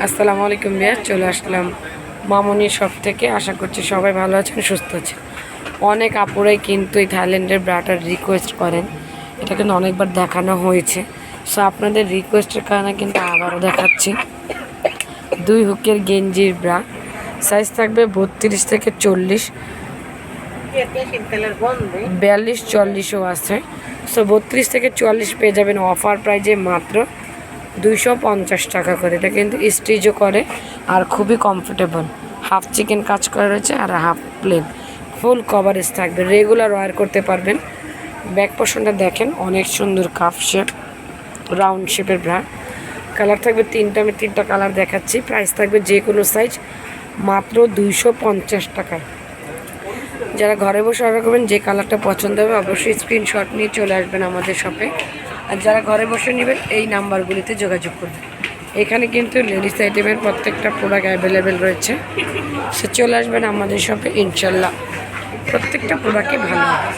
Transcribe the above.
আসসালামু আলাইকুম ভাইয়া, চলে আসলাম মামনি শপ থেকে। আশা করছি সবাই ভালো আছেন, সুস্থ আছেন। অনেক আপুরাই কিন্তু এই থাইল্যান্ডের ব্রাটার রিকোয়েস্ট করেন, এটা কিন্তু অনেকবার দেখানো হয়েছে। সো আপনাদের রিকোয়েস্টের কারণে কিন্তু আবারও দেখাচ্ছি। 2 হুকের গেঞ্জির ব্রা, সাইজ থাকবে 32 থেকে 40, 42 40ও আছে। সো 32 থেকে 44 পেয়ে যাবেন অফার প্রাইজে মাত্র 250 টাকা করে। এটা কিন্তু স্টিচও করে আর খুবই কমফোর্টেবল। হাফ চিকেন কাজ করা রয়েছে আর হাফ প্লেন, ফুল কভারেজ থাকবে, রেগুলার ওয়্যার করতে পারবেন। ব্যাক পোর্শনটা দেখেন, অনেক সুন্দর কাপ শেপ, রাউন্ড শেপের ব্রা। কালার থাকবে 3টা, আমি 3টা কালার দেখাচ্ছি। প্রাইস থাকবে যে কোনো সাইজ মাত্র 250 টাকায়। যারা ঘরে বসে অর্ডার করবেন, যে কালারটা পছন্দ হবে অবশ্যই স্ক্রিনশট নিয়ে চলে আসবেন আমাদের শপে। আর যারা ঘরে বসে নেবেন এই নাম্বারগুলিতে যোগাযোগ করবেন। এখানে কিন্তু লেডিস আইটেমের প্রত্যেকটা প্রোডাক্ট অ্যাভেলেবেল রয়েছে। সে চলে আসবেন আমাদের শপে, ইনশাল্লাহ প্রত্যেকটা প্রোডাক্টই ভালো হবে।